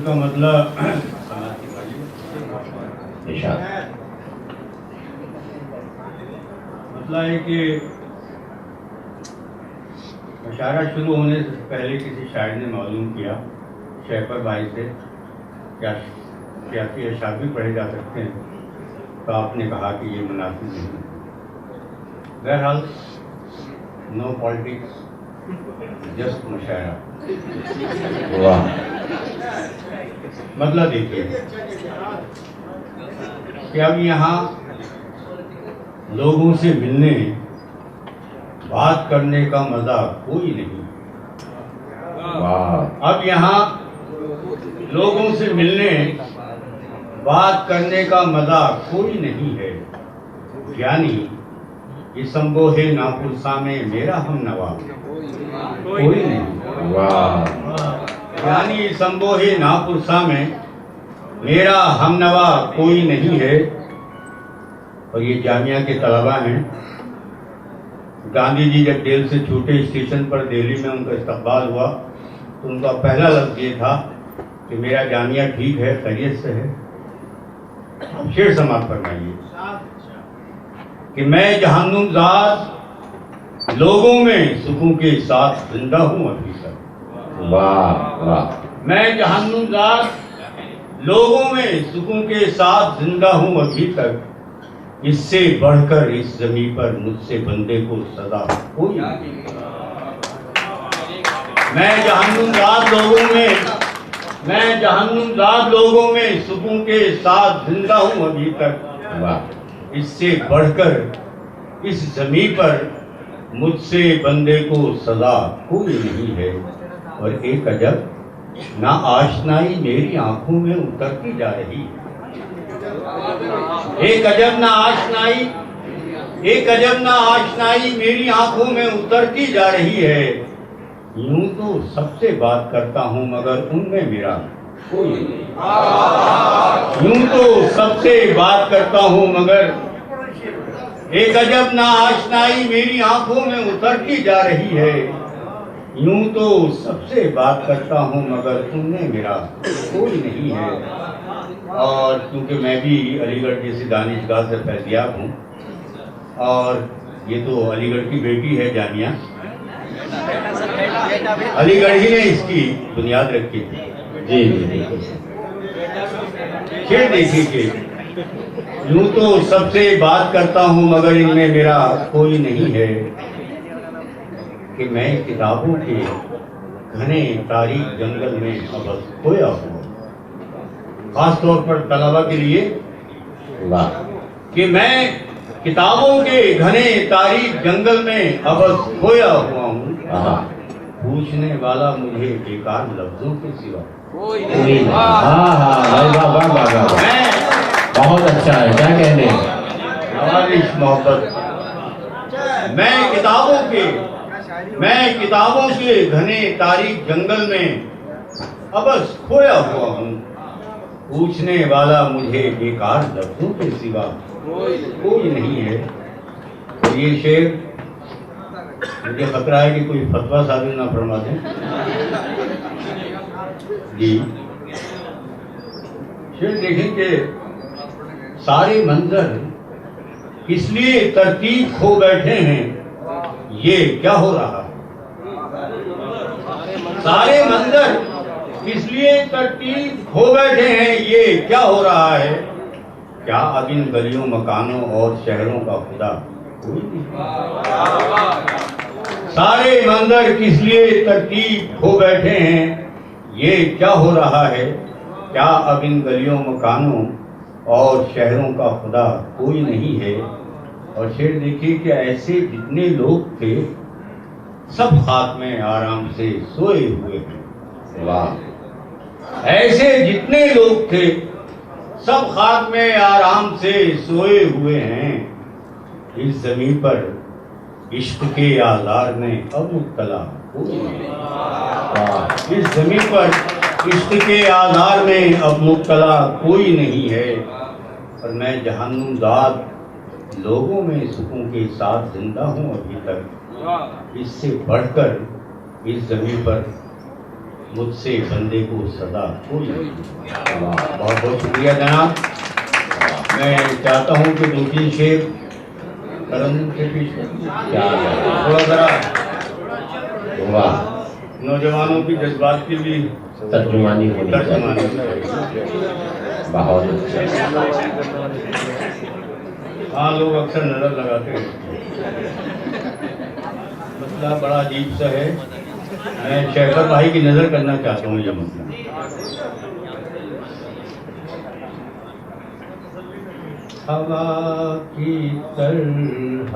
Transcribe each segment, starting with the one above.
का मतलब है कि मुशायरा शुरू होने से पहले किसी शायर ने मालूम किया शैफर भाई से क्या सियासी अशार भी पढ़े जा सकते हैं, तो आपने कहा कि ये मुनासिब नहीं। बहरहाल नो पॉलिटिक्स, जस्ट मुशायरा। मतलब देखिए कि अब यहाँ लोगों से मिलने बात करने का मजा कोई नहीं। अब यहाँ लोगों से मिलने बात करने का मजा कोई नहीं है। यानी ये संबोहे नापुरसा में मेरा हम नवा कोई नहीं। यानी संबोहे नापुरसा में मेरा हमनवा कोई नहीं है। और ये जामिया के तलबा हैं। गांधी जी जब जेल से छूटे, स्टेशन पर दिल्ली में उनका इस्तकबाल हुआ तो उनका पहला लफ्ज ये था कि मेरा जामिया ठीक है, खैरियत से है। अब शेर समाप्त फरमाइए कि मैं जहन्नुमज़ाद लोगों में सुकून के साथ जिंदा हूँ अभी तक। वाह वाह। मैं जहन्नुमज़ाद लोगों में सुकून के साथ जिंदा हूँ अभी तक। इससे बढ़कर इस जमीन पर मुझसे बंदे को सजा कोई नहीं। मैं जहन्नुमज़ाद लोगों में सुकून के साथ जिंदा हूँ अभी तक। वाह। इससे बढ़कर इस जमीन पर मुझसे बंदे को सजा कोई नहीं है। और एक अजब ना आशनाई मेरी आंखों में उतरती जा रही है। एक अजब ना आशनाई मेरी आंखों में उतरती जा रही है। यूं तो सबसे बात करता हूं मगर उनमें मेरा कोई नहीं। यूं तो सबसे बात करता हूं मगर एक अजब ना आशनाई मेरी आंखों में उतरती जा रही है। यूं तो सबसे बात करता हूं मगर उनमें मेरा कोई नहीं है। और क्योंकि मैं भी अलीगढ़ जैसी दानिशगाह से फैज़याब हूँ और ये तो अलीगढ़ की बेटी है जामिया, अलीगढ़ ही ने इसकी बुनियाद रखी थी। जी जी। शेर देखिए कि यूं तो सबसे बात करता हूँ मगर इनमें मेरा कोई नहीं है। कि मैं किताबों के घने तारीख जंगल में अब खोया हूँ। खास तौर पर तलबा के लिए कि मैं किताबों के घने तारीख जंगल में अब खोया हुआ हूँ। पूछने वाला मुझे बेकार लफ्जों के सिवा कोई नहीं। बहुत अच्छा है, क्या कहने। नवाज़िश मोहब्बत। मैं किताबों के घने तारीख जंगल में अब खोया हुआ हूँ। पूछने वाला मुझे बेकार लफ्जों के सिवा कोई नहीं है। और ये शेर मुझे खतरा है कि कोई फतवा साबित ना फरमा दें। जी शेर देखेंगे, सारे मंजर किस लिए तरतीब खो बैठे हैं, ये क्या हो रहा है। सारे मंजर किस लिए तरतीब खो बैठे हैं, ये क्या हो रहा है। क्या अब इन गलियों मकानों और शहरों का खुदा कोई नहीं। सारे मंजर किस लिए तरतीब खो बैठे हैं, ये क्या हो रहा है। क्या अब इन गलियों मकानों और शहरों का खुदा कोई नहीं है। और शेर देखिए कि ऐसे जितने लोग थे सब खाक में आराम से सोए हुए हैं। वाह। ऐसे जितने लोग थे सब खाक में आराम से सोए हुए हैं। इस जमीन पर इश्क के आज़ार में अब मुब्तला कोई नहीं। इस जमीन पर इश्क के आज़ार में अब मुब्तला कोई नहीं है। और मैं जहन्नुमज़ाद लोगों में सुकून के साथ जिंदा हूँ अभी तक। इससे बढ़कर इस जमीन पर मुझसे बंदे को सदा कोई नहीं। बहुत बहुत शुक्रिया जनाब। मैं चाहता हूँ कि 2-3 शेर तरन्नुम के पीछे क्या थोड़ा जरा वाह, नौजवानों की जज्बात की भी तर्जुमानी होनी तर्जुमानी चाहिए। बहुत अच्छा। हाँ, लोग अक्सर नजर लगाते हैं। मसला बड़ा अजीब सा है। मैं शहर भाई की नजर करना चाहता हूँ ये मसला। हवा की तरह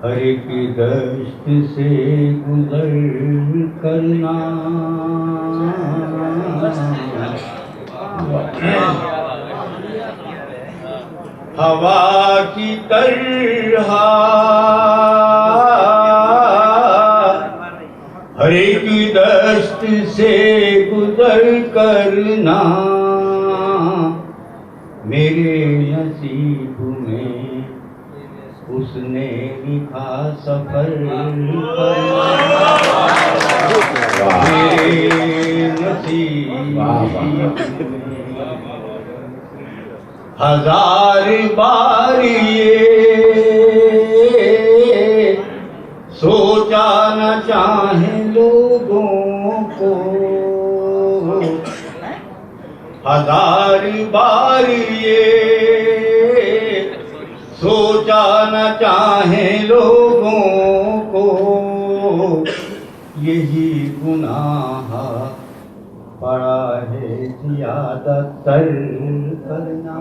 हर एक दश्त से गुजर करना, हवा की तरह हर एक दश्त से गुजर करना, मेरे नसीब में उसने लिखा सफर करना, मेरे नसीब में हजार बार ये सोचा न चाहे लोगों को, हजार बार ये सोचा न चाहे लोगों को, यही गुनाह पड़ा है ज़्यादातर करना,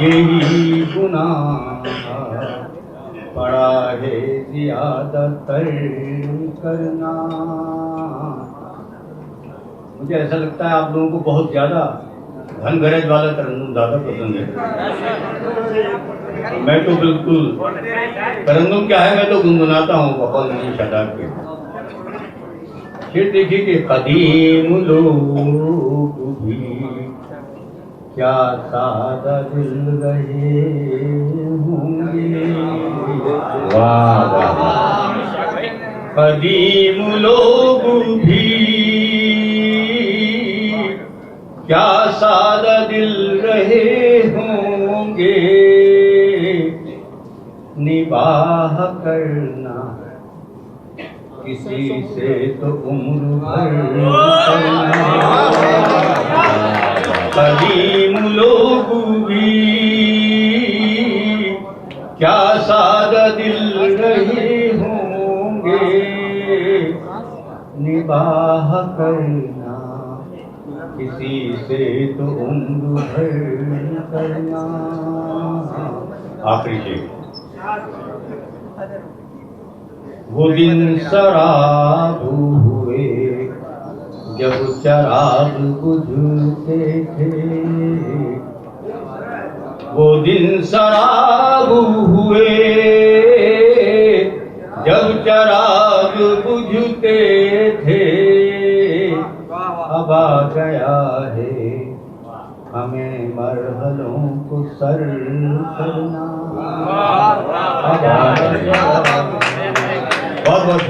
यही गुनाह पड़ा है ज़्यादातर करना। मुझे ऐसा लगता है आप लोगों को बहुत ज़्यादा घन गरज वाला तरन्नुम ज़्यादा पसंद है। मैं तो बिल्कुल तरन्नुम क्या है, मैं तो गुनगुनाता हूँ बहुत नहीं शदाब के। फिर देखिए कि कदीम लोग भी क्या सादा दिल रहे होंगे, वाह वाह वाह, कदीम लोग भी क्या सादा दिल रहे होंगे, निबाह करना किसी से तो उम्र भर कदीम लोग भी क्या सादा दिल रहे होंगे, निबाह करना किसी से तो उम्र भर करना। आखिरी शेर। वो दिन शराब हुए जब चराग बुझते थे, वो दिन शराब हुए जब चराग बुझते थे, अब आ गया है हमें मरहलों को सर करना। अब आ गया। बहुत बहुत